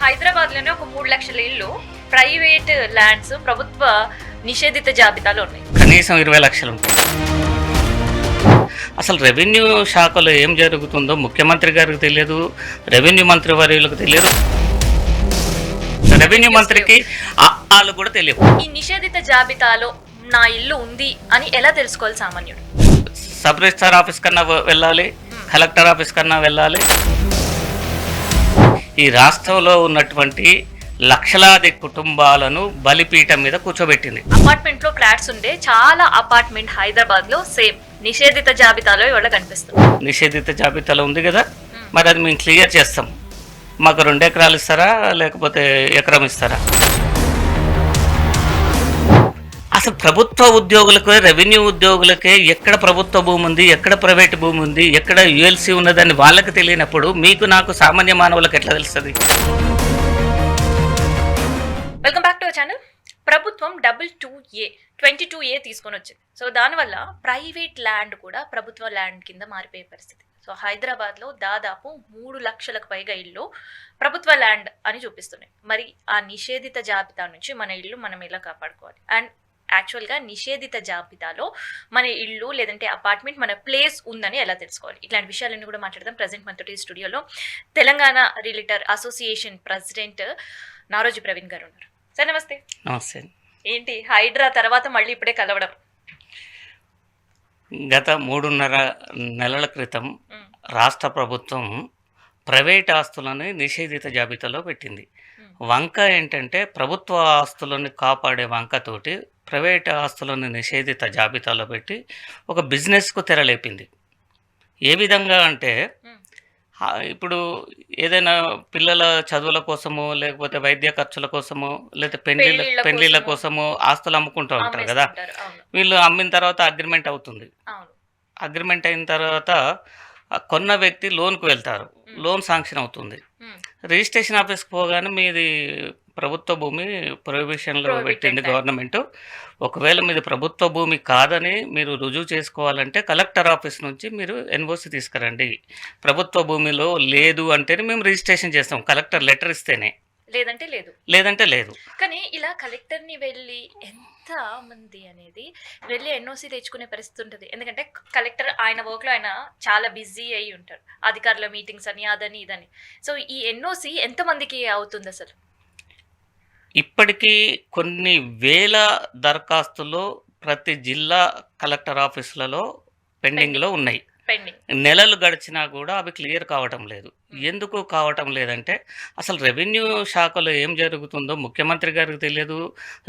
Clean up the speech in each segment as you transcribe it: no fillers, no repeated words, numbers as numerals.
హైదరాబాద్లోనే ఒక 3 లక్షల ఇళ్ళు ప్రైవేట్ ల్యాండ్స్ ప్రభుత్వ నిషేధిత జాబితాలో ఉన్నాయి. కనీసం 20 లక్షలు ఉంటాయి. అసలు రెవెన్యూ శాఖలో ఏం జరుగుతుందో ముఖ్యమంత్రి గారికి తెలియదు, రెవెన్యూ మంత్రి వర్యులకు తెలియదు, రెవెన్యూ మంత్రికి వాళ్ళు కూడా తెలియదు. ఈ నిషేధిత జాబితాలో నా ఇల్లు ఉంది అని ఎలా తెలుసుకోవాలి సామాన్యుడు? సబ్ రిజిస్ట్రార్ ఆఫీస్ కన్నా వెళ్ళాలి, కలెక్టర్ ఆఫీస్ కన్నా వెళ్ళాలి. ఈ రాష్ట్రంలో ఉన్నటువంటి లక్షలాది కుటుంబాలను బలిపీఠం మీద కూర్చోబెట్టింది. అపార్ట్మెంట్ లో ఫ్లాట్స్ ఉండే చాలా అపార్ట్మెంట్ హైదరాబాద్ లో సేమ్ నిషేధిత జాబితాలో ఇవాళ కనిపిస్తుంది. నిషేధిత జాబితాలో ఉంది కదా, మరి అది మేము క్లియర్ చేస్తాం. మాకు 2 ఎకరాలు ఇస్తారా లేకపోతే ఎకరం ఇస్తారా? అసలు ప్రభుత్వ ఉద్యోగులకు, రెవెన్యూ ఉద్యోగులకే ఎక్కడ ప్రభుత్వ భూమి ఉంది, ఎక్కడ ప్రైవేట్ భూమి ఉంది, ఎక్కడ యుఎల్సి ఉన్నదని వాళ్ళకి తెలియనప్పుడు మీకు నాకు సామాన్య మానవులకు ఎట్లా తెలుస్తుంది? Welcome back to our channel. ప్రభుత్వం 22A తీసుకొని వచ్చింది. సో దానివల్ల ప్రైవేట్ ల్యాండ్ కూడా ప్రభుత్వ ల్యాండ్ కింద మారిపోయే పరిస్థితి. సో హైదరాబాద్లో దాదాపు 3 లక్షలకు పైగా ఇళ్ళు ప్రభుత్వ ల్యాండ్ అని చూపిస్తున్నాయి. మరి ఆ నిషేధిత జాబితా నుంచి మన ఇల్లు మనం ఎలా కాపాడుకోవాలి? అండ్ యాక్చువల్గా నిషేధిత జాబితాలో మన ఇల్లు లేదంటే అపార్ట్మెంట్ మన ప్లేస్ ఉందని ఎలా తెలుసుకోవాలి? ఇట్లాంటి విషయాలన్నీ కూడా మాట్లాడదాం. ప్రజెంట్ మనతోటి స్టూడియోలో Telangana realtor association president Naroji Praveen గారు ఉన్నారు. సార్ నమస్తే. నమస్తే. ఏంటి హైడ్రా తర్వాత మళ్ళీ ఇప్పుడే కలవడం? గత 3.5 నెలల క్రితం రాష్ట్ర ప్రభుత్వం ప్రైవేట్ ఆస్తులను నిషేధిత జాబితాలో పెట్టింది. వంక ఏంటంటే ప్రభుత్వ ఆస్తులను కాపాడే వంకతోటి ప్రైవేట్ ఆస్తులను నిషేధిత జాబితాలో పెట్టి ఒక బిజినెస్కు తెరలేపింది. ఏ విధంగా అంటే ఇప్పుడు ఏదైనా పిల్లల చదువుల కోసమో లేకపోతే వైద్య ఖర్చుల కోసమో లేకపోతే పెళ్లిళ్ళ కోసమో ఆస్తులు అమ్ముకుంటూ ఉంటారు కదా. వీళ్ళు అమ్మిన తర్వాత అగ్రిమెంట్ అవుతుంది. అగ్రిమెంట్ అయిన తర్వాత కొన్న వ్యక్తి లోన్కు వెళ్తారు, లోన్ శాంక్షన్ అవుతుంది. రిజిస్ట్రేషన్ ఆఫీస్కి పోగానే మీది ప్రభుత్వ భూమి ప్రొహిబిషన్లో పెట్టింది గవర్నమెంట్. ఒకవేళ మీది ప్రభుత్వ భూమి కాదని మీరు రుజువు చేసుకోవాలంటే కలెక్టర్ ఆఫీస్ నుంచి మీరు ఎన్ఓసి తీసుకురండి. ప్రభుత్వ భూమిలో లేదు అంటేనే మేము రిజిస్ట్రేషన్ చేస్తాం, కలెక్టర్ లెటర్ ఇస్తేనే, లేదంటే లేదు. కానీ ఇలా కలెక్టర్ని వెళ్ళి ఎంత మంది అనేది వెళ్ళి ఎన్ఓసి తెచ్చుకునే పరిస్థితి ఉంటుంది. ఎందుకంటే కలెక్టర్ ఆయన వర్క్లో ఆయన చాలా బిజీ అయి ఉంటారు, అధికారుల మీటింగ్స్ అని అదని ఇదని. సో ఈ ఎన్ఓసి ఎంతమందికి అవుతుంది అసలు? ఇప్పటికీ కొన్ని వేల దరఖాస్తులు ప్రతి జిల్లా కలెక్టర్ ఆఫీసులలో పెండింగ్లో ఉన్నాయి. నెలలు గడిచినా కూడా అవి క్లియర్ కావటం లేదు. ఎందుకు కావటం లేదంటే అసలు రెవెన్యూ శాఖలో ఏం జరుగుతుందో ముఖ్యమంత్రి గారికి తెలియదు,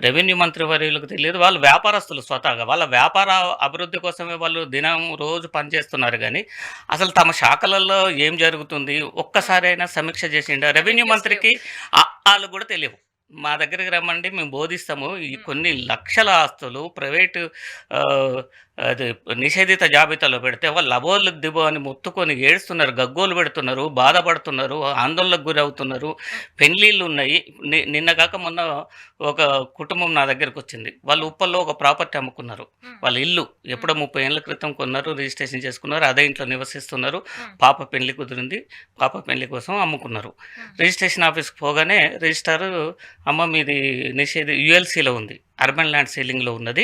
రెవెన్యూ మంత్రి వర్యులకు తెలియదు. వాళ్ళు వ్యాపారస్తులు, స్వతహాగా వాళ్ళ వ్యాపార అభివృద్ధి కోసమే వాళ్ళు దినం రోజు పనిచేస్తున్నారు. కానీ అసలు తమ శాఖలలో ఏం జరుగుతుంది ఒక్కసారి అయినా సమీక్ష చేసిండ? రెవెన్యూ మంత్రికి వాళ్ళు కూడా తెలియవు. మా దగ్గరికి రమ్మండి, మేము బోధిస్తాము. ఈ కొన్ని లక్షల ఆస్తులు ప్రైవేటు అది నిషేధిత జాబితాలో పెడితే వాళ్ళు లబోలు దిబో అని మొత్తుకొని ఏడుస్తున్నారు, గగ్గోలు పెడుతున్నారు, బాధపడుతున్నారు, ఆందోళనకు గురవుతున్నారు. పెళ్ళిళ్ళు ఉన్నాయి. నిన్న కాక మొన్న ఒక కుటుంబం నా దగ్గరికి వచ్చింది. వాళ్ళు ఉప్పల్లో ఒక ప్రాపర్టీ అమ్ముకున్నారు. వాళ్ళ ఇల్లు ఎప్పుడో 30 ఏళ్ళ క్రితం కొన్నారు, రిజిస్ట్రేషన్ చేసుకున్నారు, అదే ఇంట్లో నివసిస్తున్నారు. పాప పెళ్లి కుదిరింది, పాప పెళ్లి కోసం అమ్ముకున్నారు. రిజిస్ట్రేషన్ ఆఫీస్కి పోగానే రిజిస్ట్రార్, అమ్మ మీది యుఎల్సీలో ఉంది, అర్బన్ ల్యాండ్ సీలింగ్లో ఉన్నది,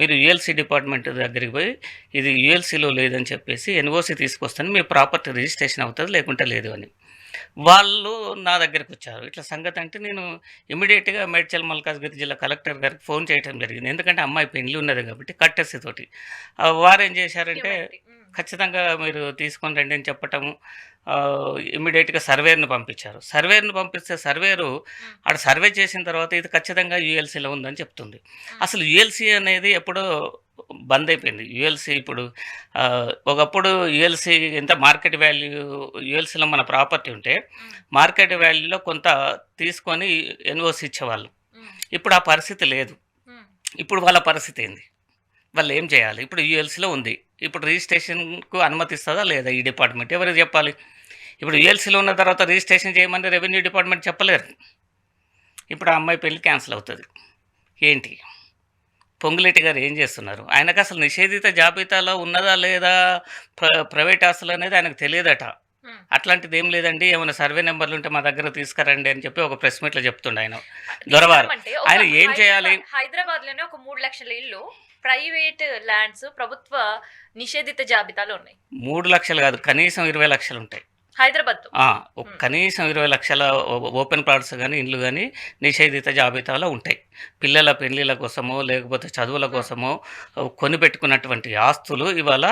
మీరు యుఎల్సీ డిపార్ట్మెంట్ దగ్గరికి పోయి ఇది యుఎల్సీలో లేదని చెప్పేసి ఎన్ఓసి తీసుకొస్తాను, మీ ప్రాపర్టీ రిజిస్ట్రేషన్ అవుతుంది, లేకుంటే లేదు అని వాళ్ళు నా దగ్గరికి వచ్చారు. ఇట్లా సంగతి అంటే నేను ఇమీడియట్గా మేడ్చల్ మల్కాజ్గిరి జిల్లా కలెక్టర్ గారికి ఫోన్ చేయడం జరిగింది. ఎందుకంటే అమ్మాయి పెళ్లి ఉన్నది కాబట్టి కట్టెసితోటి. వారు ఏం చేశారంటే ఖచ్చితంగా మీరు తీసుకొని రండి అని చెప్పటము. ఇమ్మీడియట్గా సర్వేర్ను పంపించారు. సర్వేర్ను పంపిస్తే సర్వేరు ఆడ సర్వే చేసిన తర్వాత ఇది ఖచ్చితంగా యుఎల్సీలో ఉందని చెప్తుంది. అసలు యుఎల్సీ అనేది ఎప్పుడో బంద్ అయిపోయింది. యుఎల్సీ ఇప్పుడు ఒకప్పుడు యుఎల్సీ ఎంత మార్కెట్ వాల్యూ, యుఎల్సీలో మన ప్రాపర్టీ ఉంటే మార్కెట్ వాల్యూలో కొంత తీసుకొని ఎన్ఓసి ఇచ్చేవాళ్ళు. ఇప్పుడు ఆ పరిస్థితి లేదు. ఇప్పుడు వాళ్ళ పరిస్థితి ఏంది? వాళ్ళు ఏం చేయాలి? ఇప్పుడు యుఎల్సీలో ఉంది, ఇప్పుడు రిజిస్ట్రేషన్కు అనుమతిస్తుందా లేదా ఈ డిపార్ట్మెంట్? ఎవరికి చెప్పాలి? ఇప్పుడు యుఎల్సీలో ఉన్న తర్వాత రిజిస్ట్రేషన్ చేయమని రెవెన్యూ డిపార్ట్మెంట్ చెప్పలేరు. ఇప్పుడు ఆ అమ్మాయి పెళ్ళి క్యాన్సిల్ అవుతుంది. ఏంటి? పొంగులేటి గారు ఏం చేస్తున్నారు? ఆయనకు అసలు నిషేధిత జాబితాలో ఉన్నదా లేదా ప్రైవేట్ ఆస్తులు అనేది ఆయనకు తెలియదట. ఉమ్. అట్లాంటిది ఏం లేదండి, ఏమైనా సర్వే నెంబర్లు ఉంటే మా దగ్గర తీసుకురండి అని చెప్పి ఒక ప్రెస్ మీట్లో చెప్తుండే ఆయన దొరవారు. అంటే ఒక ఆయన ఏం చేయాలి? హైదరాబాద్ లోనే ఒక 3 లక్షల ఇల్లు ప్రైవేట్ ల్యాండ్స్ ప్రభుత్వ నిషేధిత జాబితాలో ఉన్నాయి. 3 లక్షలు కాదు, కనీసం 20 లక్షలు ఉంటాయి. హైదరాబాద్ తో కనీసం 20 లక్షల ఓపెన్ ప్లాట్స్ కానీ ఇండ్లు కానీ నిషేధిత జాబితాలో ఉంటాయి. పిల్లల పెళ్లిళ్ళ కోసమో లేకపోతే చదువుల కోసమో కొని పెట్టుకున్నటువంటి ఆస్తులు ఇవాళ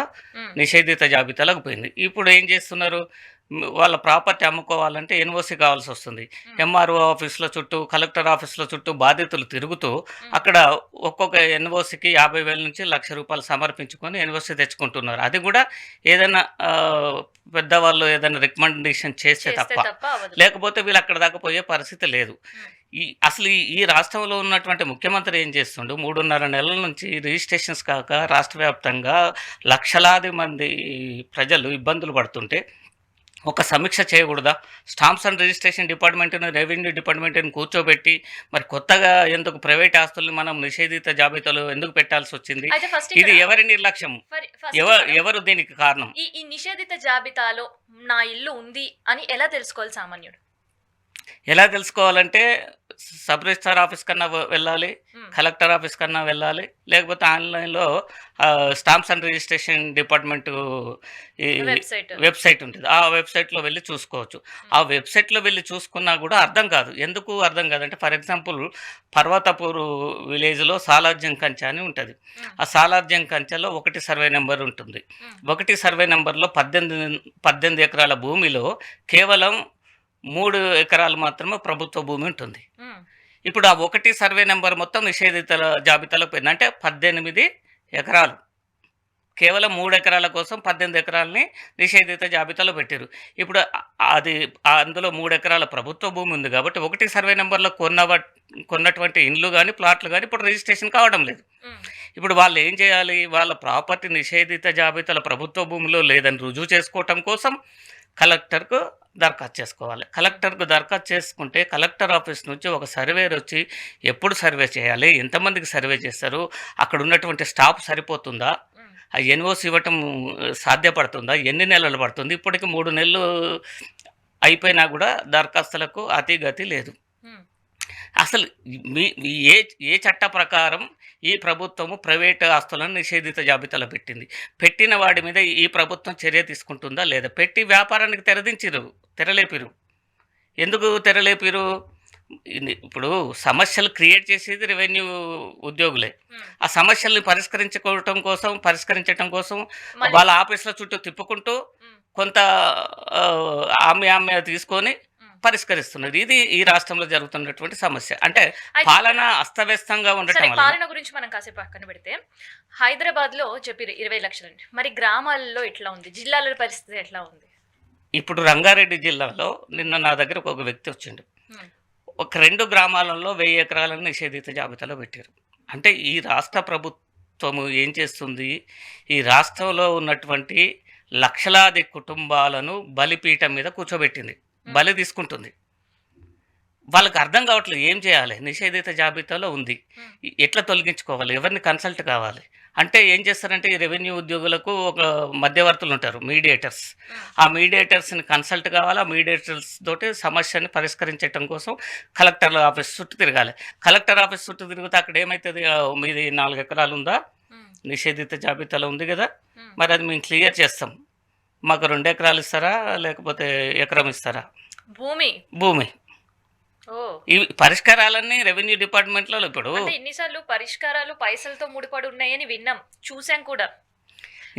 నిషేధిత జాబితాలోకి పోయింది. ఇప్పుడు ఏం చేస్తున్నారు? వాళ్ళ ప్రాపర్టీ అమ్ముకోవాలంటే ఎన్ఓసి కావాల్సి వస్తుంది. ఎంఆర్ఓ ఆఫీసుల చుట్టూ, కలెక్టర్ ఆఫీసుల చుట్టూ బాధితులు తిరుగుతూ అక్కడ ఒక్కొక్క ఎన్ఓసికి 50,000 నుంచి ₹1,00,000 సమర్పించుకొని ఎన్ఓసి తెచ్చుకుంటున్నారు. అది కూడా ఏదైనా పెద్దవాళ్ళు ఏదైనా రికమెండేషన్ చేస్తే తప్ప, లేకపోతే వీళ్ళు అక్కడ దాకా పోయే పరిస్థితి లేదు. అసలు ఈ రాష్ట్రంలో ఉన్నటువంటి ముఖ్యమంత్రి ఏం చేస్తుండు? 3.5 నెలల నుంచి రిజిస్ట్రేషన్స్ కాక రాష్ట్ర వ్యాప్తంగా లక్షలాది మంది ప్రజలు ఇబ్బందులు పడుతుంటే ఒక సమీక్ష చేయకూడదా? స్టాంప్స్ అండ్ రిజిస్ట్రేషన్ డిపార్ట్మెంట్ను, రెవెన్యూ డిపార్ట్మెంట్ని కూర్చోబెట్టి మరి కొత్తగా ఎందుకు ప్రైవేట్ ఆస్తుల్ని మనం నిషేధిత జాబితాలో ఎందుకు పెట్టాల్సి వచ్చింది? ఇది ఎవరి నిర్లక్ష్యం? ఎవరు దీనికి కారణం? ఈ నిషేధిత జాబితాలో నా ఇల్లు ఉంది అని ఎలా తెలుసుకోవాలి సామాన్యుడు? ఎలా తెలుసుకోవాలంటే సబ్ రిజిస్ట్రార్ ఆఫీస్ కన్నా వెళ్ళాలి, కలెక్టర్ ఆఫీస్ కన్నా వెళ్ళాలి, లేకపోతే ఆన్లైన్లో stamps and registration department website ఉంటుంది. ఆ వెబ్సైట్లో వెళ్ళి చూసుకోవచ్చు. ఆ వెబ్సైట్లో వెళ్ళి చూసుకున్నా కూడా అర్థం కాదు. ఎందుకు అర్థం కాదంటే, ఫర్ ఎగ్జాంపుల్ పర్వతపూరు విలేజ్లో సాలార్జంగ్ కంచె అని ఉంటుంది. ఆ సాలార్జంగ్ కంచెలో 1 సర్వే నెంబర్ ఉంటుంది. 1 సర్వే నెంబర్లో 18 ఎకరాల భూమిలో కేవలం 3 ఎకరాలు మాత్రమే ప్రభుత్వ భూమి ఉంటుంది. ఇప్పుడు ఆ 1 సర్వే నెంబర్ మొత్తం నిషేధిత జాబితాలో పోయింది. అంటే 18 ఎకరాలు, కేవలం 3 ఎకరాల కోసం 18 ఎకరాలని నిషేధిత జాబితాలో పెట్టారు. ఇప్పుడు అది అందులో 3 ఎకరాల ప్రభుత్వ భూమి ఉంది కాబట్టి 1 సర్వే నెంబర్లో కొన్నటువంటి ఇండ్లు కానీ ప్లాట్లు కానీ ఇప్పుడు రిజిస్ట్రేషన్ కావడం లేదు. ఇప్పుడు వాళ్ళు ఏం చేయాలి? వాళ్ళ ప్రాపర్టీ నిషేధిత జాబితాలో ప్రభుత్వ భూమిలో లేదని రుజువు చేసుకోవటం కోసం కలెక్టర్కు దరఖాస్తు చేసుకోవాలి. కలెక్టర్కు దరఖాస్తు చేసుకుంటే కలెక్టర్ ఆఫీస్ నుంచి ఒక సర్వేర్ వచ్చి ఎప్పుడు సర్వే చేయాలి, ఎంతమందికి సర్వే చేస్తారు, అక్కడ ఉన్నటువంటి స్టాఫ్ సరిపోతుందా, ఆ ఎన్ఓసి ఇవ్వటం సాధ్యపడుతుందా, ఎన్ని నెలలు పడుతుంది? ఇప్పటికి 3 నెలలు అయిపోయినా కూడా దరఖాస్తులకు అతిగతి లేదు. అసలు ఏ చట్ట ప్రకారం ఈ ప్రభుత్వము ప్రైవేట్ ఆస్తులను నిషేధిత జాబితాలో పెట్టిన వాడి మీద ఈ ప్రభుత్వం చర్య తీసుకుంటుందా లేదా? పెట్టి వ్యాపారానికి తెరలేపిరు. ఎందుకు తెరలేపిరు? ఇప్పుడు సమస్యలు క్రియేట్ చేసేది రెవెన్యూ ఉద్యోగులే. ఆ సమస్యల్ని పరిష్కరించడం కోసం వాళ్ళ ఆఫీసుల చుట్టూ తిప్పుకుంటూ కొంత ఆమె తీసుకొని పరిష్కరిస్తున్నారు. ఇది ఈ రాష్ట్రంలో జరుగుతున్నటువంటి సమస్య. అంటే పాలన అస్తవ్యస్తంగా ఉండటం. పాలన గురించి మనం కాసేపు పక్కన పెడితే, హైదరాబాద్ లో చెప్పారు 20 లక్షలు, మరి గ్రామాలలో ఎట్లా ఉంది, జిల్లాల పరిస్థితి ఎట్లా ఉంది? ఇప్పుడు రంగారెడ్డి జిల్లాలో నిన్న నా దగ్గర ఒక వ్యక్తి వచ్చిండు. ఒక 2 గ్రామాలలో 1000 ఎకరాలను నిషేధిత జాబితాలో పెట్టారు. అంటే ఈ రాష్ట్ర ప్రభుత్వము ఏం చేస్తుంది? ఈ రాష్ట్రంలో ఉన్నటువంటి లక్షలాది కుటుంబాలను బలిపీఠం మీద కూర్చోబెట్టింది, బలి తీసుకుంటుంది. వాళ్ళకి అర్థం కావట్లేదు ఏం చేయాలి. నిషేధిత జాబితాలో ఉంది, ఎట్లా తొలగించుకోవాలి, ఎవరిని కన్సల్ట్ కావాలి అంటే ఏం చేస్తారంటే, ఈ రెవెన్యూ ఉద్యోగులకు ఒక మధ్యవర్తులు ఉంటారు, మీడియేటర్స్. ఆ మీడియేటర్స్ని కన్సల్ట్ కావాలి. ఆ మీడియేటర్స్ తోటి సమస్యని పరిష్కరించడం కోసం కలెక్టర్ ఆఫీస్ చుట్టూ తిరగాలి. కలెక్టర్ ఆఫీస్ చుట్టూ తిరిగితే అక్కడ ఏమవుతుంది? మీది 4 ఎకరాలు ఉందా, నిషేధిత జాబితాలో ఉంది కదా, మరి అది మేము క్లియర్ చేస్తాం, మాకు 2 ఎకరాలు ఇస్తారా లేకపోతే ఎకరం ఇస్తారా? భూమి ఈ పరిష్కారాలన్నీ రెవెన్యూ డిపార్ట్మెంట్లో. ఇప్పుడు ఎన్నిసార్లు పరిష్కారాలు పైసలతో ముడిపడి ఉన్నాయని విన్నాం, చూసాం కూడా,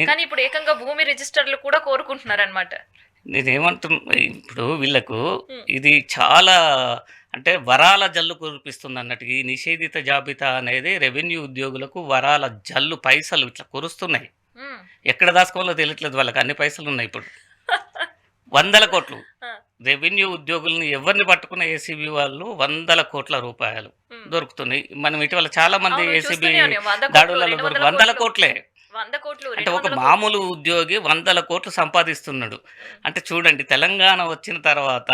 కానీ ఇప్పుడు ఏకంగా భూమి రిజిస్టర్లు కూడా కోరుకుంటున్నారు అనమాట. నేనేమంటున్నా, ఇప్పుడు వీళ్ళకు ఇది చాలా అంటే వరాల జల్లు కురిపిస్తుంది అన్నట్టు. ఈ నిషేధిత జాబితా అనేది రెవెన్యూ ఉద్యోగులకు వరాల జల్లు, పైసలు ఇట్లా కురుస్తున్నాయి. ఎక్కడ దాచుకోవాలో తెలియట్లేదు వాళ్ళకి, అన్ని పైసలు ఉన్నాయి. ఇప్పుడు 100 కోట్లు రెవెన్యూ ఉద్యోగుల్ని ఎవరిని పట్టుకున్న ఏసీబీ వాళ్ళు 100 కోట్ల రూపాయలు దొరుకుతున్నాయి. మనం ఇటీవల చాలా మంది ఏసీబీ దాడులలో 100 కోట్లే. అంటే ఒక మామూలు ఉద్యోగి 100 కోట్లు సంపాదిస్తున్నాడు. అంటే చూడండి, తెలంగాణ వచ్చిన తర్వాత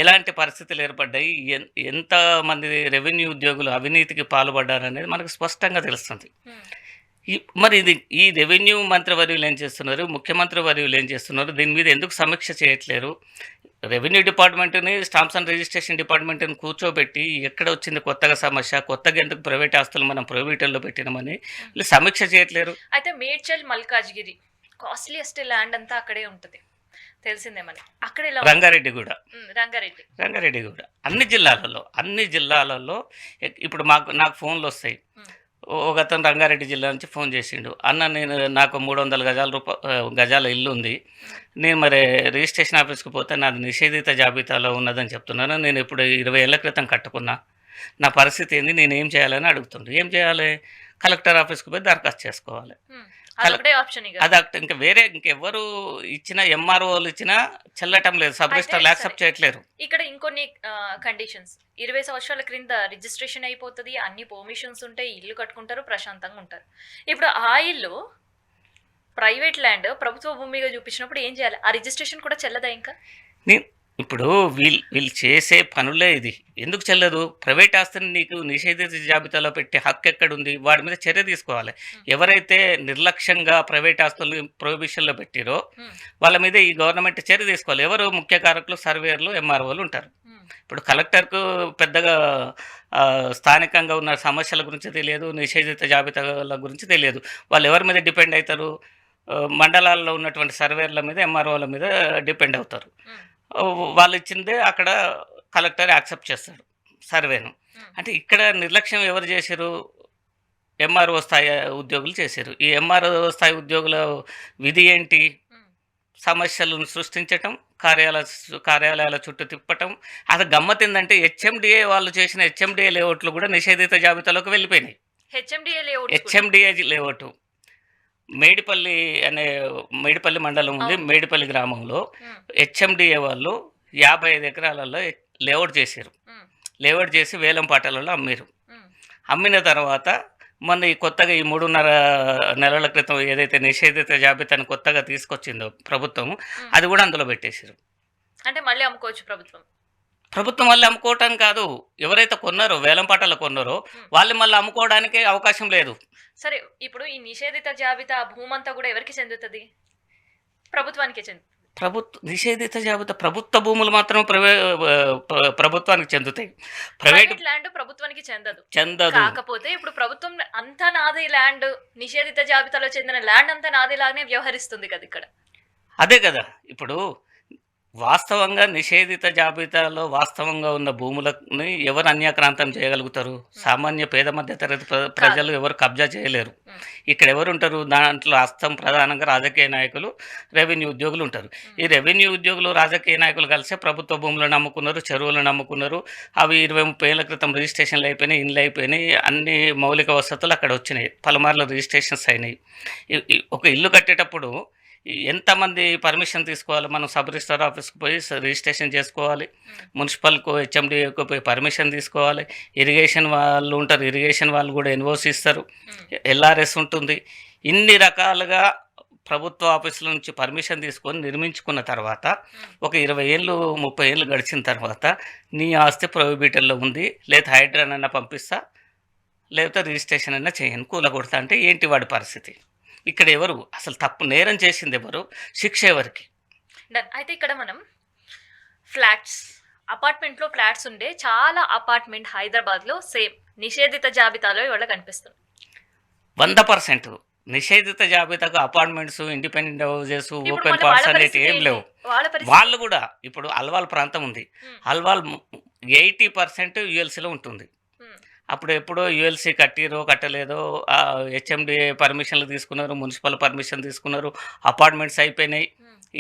ఎలాంటి పరిస్థితులు ఏర్పడ్డాయి, ఎంతమంది రెవెన్యూ ఉద్యోగులు అవినీతికి పాల్పడ్డారనేది మనకు స్పష్టంగా తెలుస్తుంది. మరి ఈ రెవెన్యూ మంత్రి వర్యులు ఏం చేస్తున్నారు, ముఖ్యమంత్రి వర్యులు ఏం చేస్తున్నారు, దీని మీద ఎందుకు సమీక్ష చేయట్లేరు? రెవెన్యూ డిపార్ట్మెంట్ని, స్టాంప్స్ అండ్ రిజిస్ట్రేషన్ డిపార్ట్మెంట్ని కూర్చోబెట్టి ఎక్కడ వచ్చింది కొత్తగా సమస్య, కొత్తగా ఎందుకు ప్రైవేట్ ఆస్తులు మనం ప్రైవేట్లో పెట్టినామని వీళ్ళు సమీక్ష చేయట్లేరు. అయితే మేడ్చల్ మల్కాజ్గిరి కాస్ట్లీయెస్ట్ ల్యాండ్ అంతా అక్కడే ఉంటుంది, తెలిసిందే మనకి. అక్కడ ఎలా ఉంది? రంగారెడ్డి కూడా రంగారెడ్డి కూడా అన్ని జిల్లాలలో ఇప్పుడు నాకు ఫోన్లు వస్తాయి. ఉమ్, ఒక అతను రంగారెడ్డి జిల్లా నుంచి ఫోన్ చేసిండు, అన్న నాకు 300 గజాల ఇల్లు ఉంది, నేను మరి రిజిస్ట్రేషన్ ఆఫీస్కి పోతే నాది నిషేధిత జాబితాలో ఉన్నదని చెప్తున్నాను, నేను ఇప్పుడు 20 ఏళ్ల క్రితం కట్టుకున్నా, నా పరిస్థితి ఏంది, నేను ఏం చేయాలని అడుగుతుండ్రు. ఏం చేయాలి? కలెక్టర్ ఆఫీస్కి పోయి దరఖాస్తు చేసుకోవాలి. ఉమ్, అదొకటే ఆప్షన్ ఇక. అది ఇంకా వేరే ఇంకెవరు ఇచ్చినా, ఎంఆర్ఓలు ఇచ్చినా చెల్లటం లేదు, సబ్ రిజిస్టర్లు యాక్సెప్ట్ చేయట్లేరు. ఇక్కడ ఇంకొన్ని కండిషన్స్, 20 సంవత్సరాల క్రింద రిజిస్ట్రేషన్ అయిపోతుంది, అన్ని పర్మిషన్స్ ఉంటాయి, ఇల్లు కట్టుకుంటారు, ప్రశాంతంగా ఉంటారు. ఇప్పుడు ఆ ఇల్లు ప్రైవేట్ ల్యాండ్ ప్రభుత్వ భూమిగా చూపించినప్పుడు ఏం చేయాలి? ఆ రిజిస్ట్రేషన్ కూడా చెల్లదా ఇంకా? ఇప్పుడు వీళ్ళు చేసే పనులే ఇది. ఎందుకు చెల్లదు? ప్రైవేట్ ఆస్తిని నీకు నిషేధిత జాబితాలో పెట్టే హక్కు ఎక్కడుంది? వాడి మీద చర్య తీసుకోవాలి. ఎవరైతే నిర్లక్ష్యంగా ప్రైవేట్ ఆస్తులు ప్రొహిబిషన్లో పెట్టిరో వాళ్ళ మీద ఈ గవర్నమెంట్ చర్య తీసుకోవాలి. ఎవరు ముఖ్య కారకులు? సర్వేయర్లు, ఎంఆర్ఓలు ఉంటారు. ఇప్పుడు కలెక్టర్కు పెద్దగా స్థానికంగా ఉన్న సమస్యల గురించి తెలియదు, నిషేధిత జాబితాల గురించి తెలియదు. వాళ్ళు ఎవరి మీద డిపెండ్ అవుతారు? మండలాల్లో ఉన్నటువంటి సర్వేయర్ల మీద, ఎంఆర్ఓల మీద డిపెండ్ అవుతారు. వాళ్ళు ఇచ్చిందే అక్కడ కలెక్టర్ యాక్సెప్ట్ చేస్తాడు సర్వేను. అంటే ఇక్కడ నిర్లక్ష్యం ఎవరు చేశారు? ఎంఆర్ఓ స్థాయి ఉద్యోగులు చేశారు. ఈ ఎంఆర్ఓ స్థాయి ఉద్యోగుల విధి ఏంటి? సమస్యలను సృష్టించటం, కార్యాలయాల చుట్టూ తిప్పటం. అది గమ్మత్ ఏంటంటే హెచ్ఎండిఏ వాళ్ళు చేసిన హెచ్ఎండిఏ లేఅవుట్లు కూడా నిషేధిత జాబితాలోకి వెళ్ళిపోయినాయి. హెచ్ఎండిఏ లేఅవుట్ మేడిపల్లి మండలం ఉంది, మేడిపల్లి గ్రామంలో హెచ్ఎండిఏ వాళ్ళు 55 ఎకరాలలో లేఅవుట్ చేశారు. లేఅవుట్ చేసి వేలం పాటలలో అమ్మారు. అమ్మిన తర్వాత మొన్న ఈ కొత్తగా ఈ 3.5 నెలల క్రితం ఏదైతే నిషేధిత జాబితాను కొత్తగా తీసుకొచ్చిందో ప్రభుత్వం, అది కూడా అందులో పెట్టేశారు. అంటే మళ్ళీ అమ్ముకోవచ్చు ప్రభుత్వం మళ్ళీ అమ్ముకోవటం కాదు, ఎవరైతే కొన్నారో వేలం పాటలు కొన్నారో వాళ్ళు మళ్ళీ అమ్ముకోవడానికి అవకాశం లేదు. సరే, ఇప్పుడు ఈ నిషేధిత జాబితా భూమంతా కూడా ఎవరికి చెందుతుంది? ప్రభుత్వానికే చెందుతుంది. నిషేధిత జాబితా ప్రభుత్వ భూములు మాత్రం ప్రభుత్వానికి చెందుతాయి. ప్రైవేట్ ల్యాండ్ ప్రభుత్వానికి చెందదు. కాకపోతే ఇప్పుడు ప్రభుత్వం అంతా నాది ల్యాండ్, నిషేధిత జాబితాలో చెందిన ల్యాండ్ అంతా నాది లాగానే వ్యవహరిస్తుంది కదా ఇక్కడ. అదే కదా, ఇప్పుడు వాస్తవంగా నిషేధిత జాబితాలో వాస్తవంగా ఉన్న భూములని ఎవరు అన్యాక్రాంతం చేయగలుగుతారు? సామాన్య పేద మధ్య తరగతి ప్రజలు ఎవరు కబ్జా చేయలేరు. ఇక్కడ ఎవరు ఉంటారు? దాంట్లో హస్తం ప్రధానంగా రాజకీయ నాయకులు, రెవెన్యూ ఉద్యోగులు ఉంటారు. ఈ రెవెన్యూ ఉద్యోగులు, రాజకీయ నాయకులు కలిసి ప్రభుత్వ భూములను అమ్ముకున్నారు, చెరువులను అమ్ముకున్నారు. అవి 20-30 ఏళ్ల క్రితం రిజిస్ట్రేషన్లు అయిపోయినాయి, ఇండ్లు అయిపోయినాయి, అన్ని మౌలిక వసతులు అక్కడ వచ్చినాయి, పలుమార్లు రిజిస్ట్రేషన్స్ అయినాయి. ఒక ఇల్లు కట్టేటప్పుడు ఎంతమంది పర్మిషన్ తీసుకోవాలి? మనం సబ్ రిజిస్టర్ ఆఫీస్కి పోయి రిజిస్ట్రేషన్ చేసుకోవాలి, మున్సిపల్కు, హెచ్ఎండిఏకు పోయి పర్మిషన్ తీసుకోవాలి, ఇరిగేషన్ వాళ్ళు ఉంటారు, ఇరిగేషన్ వాళ్ళు కూడా ఎన్ఓసి ఇస్తారు, ఎల్ఆర్ఎస్ ఉంటుంది. ఇన్ని రకాలుగా ప్రభుత్వ ఆఫీసుల నుంచి పర్మిషన్ తీసుకొని నిర్మించుకున్న తర్వాత ఒక 20 ఏళ్ళు 30 ఏళ్ళు గడిచిన తర్వాత నీ ఆస్తి ప్రొహిబిటర్లో ఉంది, లేదా హైడ్రానైనా పంపిస్తా, లేకపోతే రిజిస్ట్రేషన్ అయినా చేయను, కూలగొడతా అంటే ఏంటి వాడి పరిస్థితి? ఇక్కడ ఎవరు అసలు తప్పు నేరం చేసింది ఎవరు? శిక్ష ఎవరికి? అయితే ఇక్కడ మనం అపార్ట్మెంట్లో ఫ్లాట్స్ ఉండే చాలా అపార్ట్మెంట్ హైదరాబాద్లో సేమ్ నిషేధిత జాబితాలో ఇవాళ కనిపిస్తుంది. 100% నిషేధిత జాబితాకు apartments, independent houses, open parts అనేవి ఏం లేవు. వాళ్ళు కూడా ఇప్పుడు అల్వాల్ ప్రాంతం ఉంది, అల్వాల్ 80% యుఎల్సీలో ఉంటుంది. అప్పుడు ఎప్పుడో యుఎల్సీ కట్టిరో కట్టలేదో, హెచ్ఎండిఏ పర్మిషన్లు తీసుకున్నారు, మున్సిపల్ పర్మిషన్ తీసుకున్నారు, అపార్ట్మెంట్స్ అయిపోయినాయి,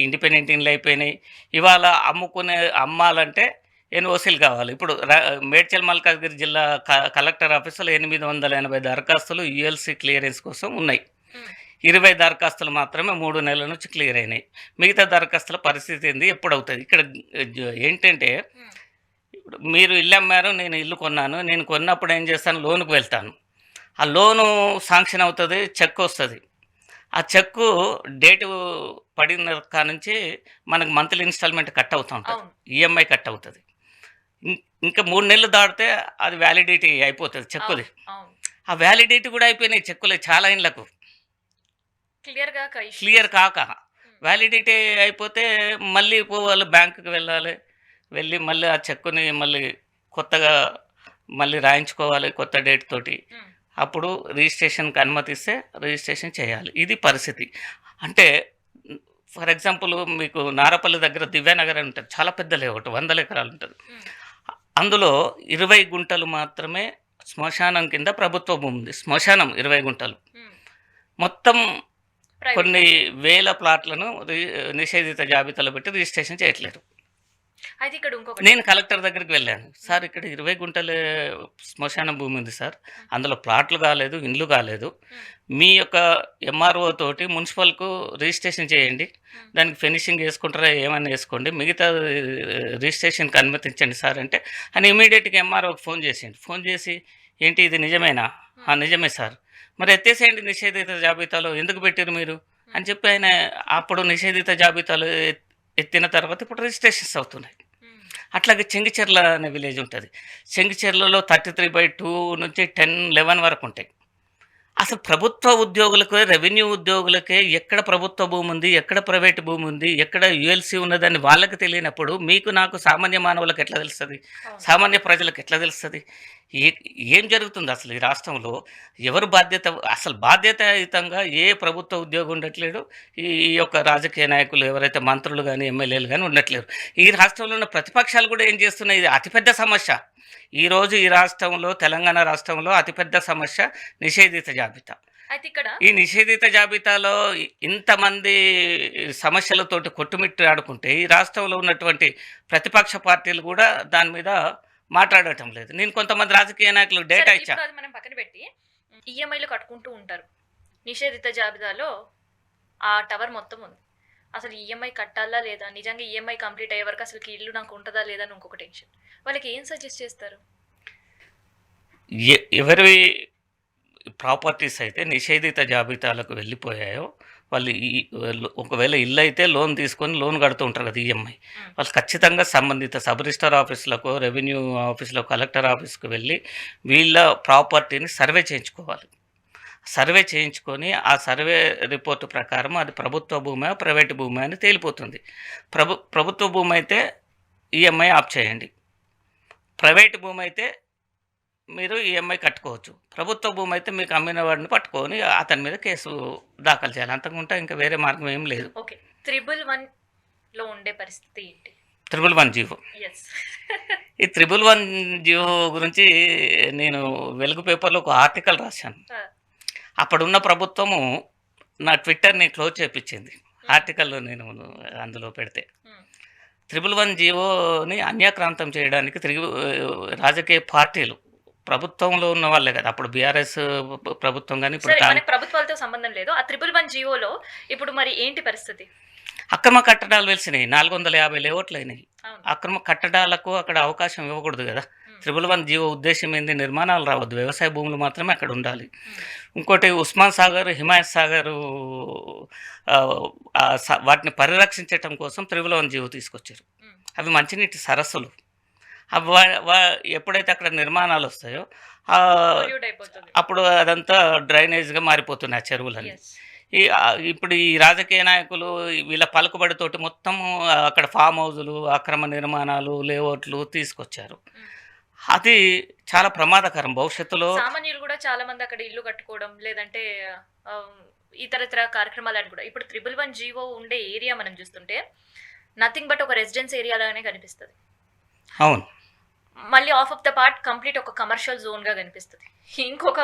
ఇండిపెండెంట్ ఇండ్లు అయిపోయినాయి. ఇవాళ అమ్మాలంటే ఎన్ఓసీలు కావాలి. ఇప్పుడు మేడ్చల్ మల్కాజ్గిరి జిల్లా కలెక్టర్ ఆఫీసులో 880 దరఖాస్తులు యుఎల్సీ క్లియరెన్స్ కోసం ఉన్నాయి. 20 దరఖాస్తులు మాత్రమే 3 నెలల నుంచి క్లియర్ అయినాయి. మిగతా దరఖాస్తుల పరిస్థితి ఏంది, ఎప్పుడు అవుతుంది? ఇక్కడ ఏంటంటే మీరు ఇల్లు అమ్మారు, నేను ఇల్లు కొన్నాను, నేను కొన్నప్పుడు ఏం చేస్తాను? లోనుకు వెళ్తాను, ఆ లోను శాంక్షన్ అవుతుంది, చెక్ వస్తుంది. ఆ చెక్కు డేటు పడిన కానుంచి మనకు మంత్లీ ఇన్స్టాల్మెంట్ కట్ అవుతూ ఉంటుంది, ఈఎంఐ కట్ అవుతుంది. ఇంకా 3 నెలలు దాటితే అది వ్యాలిడిటీ అయిపోతుంది చెక్కుది. ఆ వ్యాలిడిటీ కూడా అయిపోయినాయి చెక్కులే చాలా ఇండ్లకు. క్లియర్ కాక వ్యాలిడిటీ అయిపోతే మళ్ళీ పోవాలి, బ్యాంకుకి వెళ్ళాలి, వెళ్ళి మళ్ళీ ఆ చెక్కుని మళ్ళీ కొత్తగా మళ్ళీ రాయించుకోవాలి కొత్త డేట్ తోటి. అప్పుడు రిజిస్ట్రేషన్కి అనుమతిస్తే రిజిస్ట్రేషన్ చేయాలి. ఇది పరిస్థితి. అంటే ఫర్ ఎగ్జాంపుల్ మీకు నారపల్లి దగ్గర దివ్యానగర్ అని ఉంటుంది, చాలా పెద్ద లేఅవుట్, 100 ఎకరాలు ఉంటుంది. అందులో 20 గుంటలు మాత్రమే శ్మశానం కింద ప్రభుత్వ భూమి ఉంది. శ్మశానం 20 గుంటలు, మొత్తం కొన్ని వేల ప్లాట్లను నిషేధిత జాబితాలో పెట్టి రిజిస్ట్రేషన్ చేయట్లేరు. అయితే ఇక్కడ ఇంకొకటి, నేను కలెక్టర్ దగ్గరికి వెళ్ళాను, సార్ ఇక్కడ 20 గుంటల శ్మశాన భూమి ఉంది సార్, అందులో ప్లాట్లు కాలేదు, ఇండ్లు కాలేదు, మీ యొక్క ఎంఆర్ఓ తోటి మున్సిపల్కు రిజిస్ట్రేషన్ చేయండి, దానికి ఫినిషింగ్ వేసుకుంటారా ఏమైనా వేసుకోండి, మిగతా రిజిస్ట్రేషన్కి అనుమతించండి సార్ అంటే ఆయన ఇమీడియట్గా ఎంఆర్ఓకి ఫోన్ చేసిండు. ఫోన్ చేసి ఏంటి ఇది నిజమేనా? నిజమే సార్, మరి ఎత్తేసేయండి నిషేధిత జాబితాలో, ఎందుకు పెట్టారు మీరు అని చెప్పి ఆయన అప్పుడు నిషేధిత జాబితాలో ఎత్తిన తర్వాత ఇప్పుడు రిజిస్ట్రేషన్స్ అవుతున్నాయి. అట్లాగే చెంగిచెర్ల అనే విలేజ్ ఉంటుంది. చెంగిచెర్లలో 33/2 నుంచి 10-11 వరకు ఉంటాయి. అసలు ప్రభుత్వ ఉద్యోగులకు, రెవెన్యూ ఉద్యోగులకే ఎక్కడ ప్రభుత్వ భూమి ఉంది, ఎక్కడ ప్రైవేట్ భూమి ఉంది, ఎక్కడ యుఎల్సి ఉన్నదని వాళ్ళకి తెలియనప్పుడు మీకు నాకు సామాన్య మానవులకు ఎట్లా తెలుస్తుంది, సామాన్య ప్రజలకు ఎట్లా తెలుస్తుంది? ఏం జరుగుతుంది అసలు ఈ రాష్ట్రంలో? ఎవరు బాధ్యత? అసలు బాధ్యతాయుతంగా ఏ ప్రభుత్వ ఉద్యోగం ఉండట్లేడు. ఈ యొక్క రాజకీయ నాయకులు ఎవరైతే మంత్రులు కానీ ఎమ్మెల్యేలు కానీ ఉండట్లేరు. ఈ రాష్ట్రంలో ఉన్న ప్రతిపక్షాలు కూడా ఏం చేస్తున్నాయి? ఇది అతిపెద్ద సమస్య. ఈరోజు ఈ రాష్ట్రంలో, తెలంగాణ రాష్ట్రంలో అతిపెద్ద సమస్య నిషేధిత జాబితా. అయితే ఇక్కడ ఈ నిషేధిత జాబితాలో ఇంతమంది సమస్యలతోటి కొట్టుమిట్టాడుకుంటే ఈ రాష్ట్రంలో ఉన్నటువంటి ప్రతిపక్ష పార్టీలు కూడా దాని మీద మాట్లాడటం లేదు. నేను కొంతమంది రాజకీయ నాయకులు డేటా సరే, ఇచ్చా. ఇప్పుడు అది మనం పక్కన పెట్టి ఈఎంఐలు కట్టుకుంటూ ఉంటారు. నిషేధిత జాబితాలో ఆ టవర్ మొత్తం ఉంది. అసలు ఈఎంఐ కట్టాలా లేదా, నిజంగా ఈఎంఐ కంప్లీట్ అయ్యే వరకు అసలు ఇల్లు నాకు ఉంటుందా లేదా అని ఇంకొక టెన్షన్. వాళ్ళకి ఏం సజెస్ట్ చేస్తారు? ఎవరి ప్రాపర్టీస్ అయితే నిషేధిత జాబితాలకు వెళ్ళిపోయాయో వాళ్ళు ఒకవేళ ఇల్లు అయితే లోన్ తీసుకొని లోన్ కడుతూ ఉంటారు కదా ఈఎంఐ, వాళ్ళు ఖచ్చితంగా సంబంధిత సబ్ రిజిస్టర్ ఆఫీసులకు, రెవెన్యూ ఆఫీసులో, కలెక్టర్ ఆఫీస్కి వెళ్ళి వీళ్ళ ప్రాపర్టీని సర్వే చేయించుకోవాలి. సర్వే చేయించుకొని ఆ సర్వే రిపోర్టు ప్రకారం అది ప్రభుత్వ భూమి ప్రైవేట్ భూమి అని తేలిపోతుంది. ప్రభుత్వ భూమి అయితే ఈఎంఐ ఆఫ్ చేయండి, ప్రైవేట్ భూమి అయితే మీరు ఈఎంఐ కట్టుకోవచ్చు. ప్రభుత్వ భూమి అయితే మీకు అమ్మిన వాడిని పట్టుకొని అతని మీద కేసు దాఖలు చేయాలి. అంతకుంటే ఇంకా వేరే మార్గం ఏం లేదు. ఓకే, 311లో ఉండే పరిస్థితి ఏంటి? 311 జీవో. ఈ 311 జీవో గురించి నేను వెలుగు పేపర్లో ఒక ఆర్టికల్ రాశాను. అప్పుడున్న ప్రభుత్వము నా ట్విట్టర్ని క్లోజ్ చేయించింది. ఆర్టికల్లో నేను అందులో పెడితే 311 జీవోని అన్యాక్రాంతం చేయడానికి రాజకీయ పార్టీలు, ప్రభుత్వంలో ఉన్న వాళ్ళే కదా, అప్పుడు బీఆర్ఎస్ ప్రభుత్వం కానీ ఇప్పుడు ప్రభుత్వాలతో సంబంధం లేదు. ఆ 311 జీవోలో ఇప్పుడు మరి ఏంటి పరిస్థితి? అక్రమ కట్టడాలు వెలిసినాయి. 450 లేఅవుట్లు అయినాయి. అక్రమ కట్టడాలకు అక్కడ అవకాశం ఇవ్వకూడదు కదా. 311 జీవో ఉద్దేశం ఏంది? నిర్మాణాలు రావద్దు, వ్యవసాయ భూములు మాత్రమే అక్కడ ఉండాలి. ఇంకోటి ఉస్మాన్ సాగర్, హిమాయత్ సాగర్ వాటిని పరిరక్షించటం కోసం 311 జీవో తీసుకొచ్చారు. అవి మంచినీటి సరస్సులు. ఎప్పుడైతే అక్కడ నిర్మాణాలు వస్తాయో అప్పుడు అదంతా డ్రైనేజ్గా మారిపోతున్నాయి ఆ చెరువులని. ఇప్పుడు ఈ రాజకీయ నాయకులు వీళ్ళ పలుకుబడితోటి మొత్తం అక్కడ ఫామ్ హౌజులు, అక్రమ నిర్మాణాలు, లేఅవుట్లు తీసుకొచ్చారు. అది చాలా ప్రమాదకరం. భవిష్యత్తులో సామాన్యులు కూడా చాలా మంది అక్కడ ఇల్లు కట్టుకోవడం, లేదంటే ఇతరత్ర కార్యక్రమాలను కూడా, ఇప్పుడు 311 జీవో ఉండే ఏరియా మనం చూస్తుంటే నథింగ్ బట్ ఒక రెసిడెన్స్ ఏరియా లాగానే కనిపిస్తుంది. అవును, మళ్ళీ of of the part complete ఒక కమర్షియల్ జోన్ గా కనిపిస్తుంది. ఇంకొక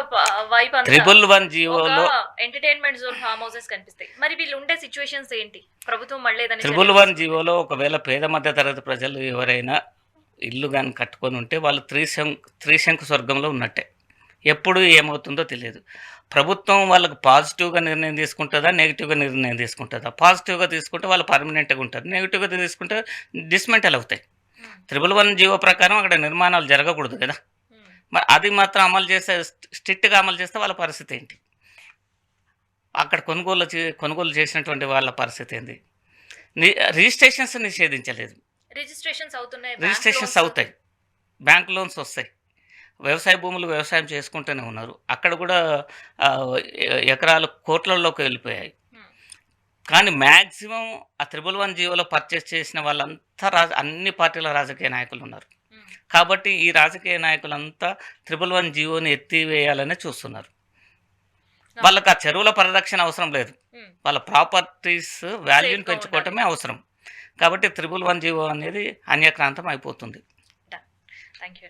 వైపు 311 జీవోలో ఎంటర్టైన్మెంట్ జోన్, ఫామ్ హౌసెస్ కనిపిస్తాయి. మరి వీళ్ళు ఉండే సిచ్యువేషన్స్ ఏంటి? ప్రభుత్వం మళ్ళీ 311 జీవోలో ఒకవేళ పేద మధ్య తరగతి ప్రజలు ఎవరైనా ఇల్లు కానీ కట్టుకొని ఉంటే వాళ్ళు త్రిశంకు స్వర్గంలో ఉన్నట్టే. ఎప్పుడు ఏమవుతుందో తెలియదు. ప్రభుత్వం వాళ్ళకు పాజిటివ్గా నిర్ణయం తీసుకుంటుందా, నెగిటివ్గా నిర్ణయం తీసుకుంటుందా? పాజిటివ్గా తీసుకుంటే వాళ్ళు పర్మనెంట్గా ఉంటారు, నెగిటివ్గా తీసుకుంటే డిస్మెంటల్ అవుతాయి. 311 జీవో ప్రకారం అక్కడ నిర్మాణాలు జరగకూడదు కదా. మరి అది మాత్రం అమలు చేస్తే, స్ట్రిక్ట్గా అమలు చేస్తే వాళ్ళ పరిస్థితి ఏంటి? అక్కడ కొనుగోలు చేసినటువంటి వాళ్ళ పరిస్థితి ఏంటి? రిజిస్ట్రేషన్స్ నిషేధించలేదు. రిజిస్ట్రేషన్స్ అవుతాయి, బ్యాంక్ లోన్స్ వస్తాయి, వ్యవసాయ భూములు వ్యవసాయం చేసుకుంటూనే ఉన్నారు. అక్కడ కూడా ఎకరాలు కోట్లలోకి వెళ్ళిపోయాయి. కానీ మ్యాక్సిమం ఆ 111 జీవోలో పర్చేస్ చేసిన వాళ్ళంతా అన్ని పార్టీల రాజకీయ నాయకులు ఉన్నారు. ఉమ్, కాబట్టి ఈ రాజకీయ నాయకులంతా 111 జీవోని ఎత్తివేయాలని చూస్తున్నారు. వాళ్ళకి ఆ చెరువుల పరిరక్షణ అవసరం లేదు, ఉమ్, వాళ్ళ ప్రాపర్టీస్ వాల్యూని Safe గా పెంచుకోవటమే అవసరం. కాబట్టి 111 జీవో అనేది అన్యక్రాంతం అయిపోతుంది. Thank you.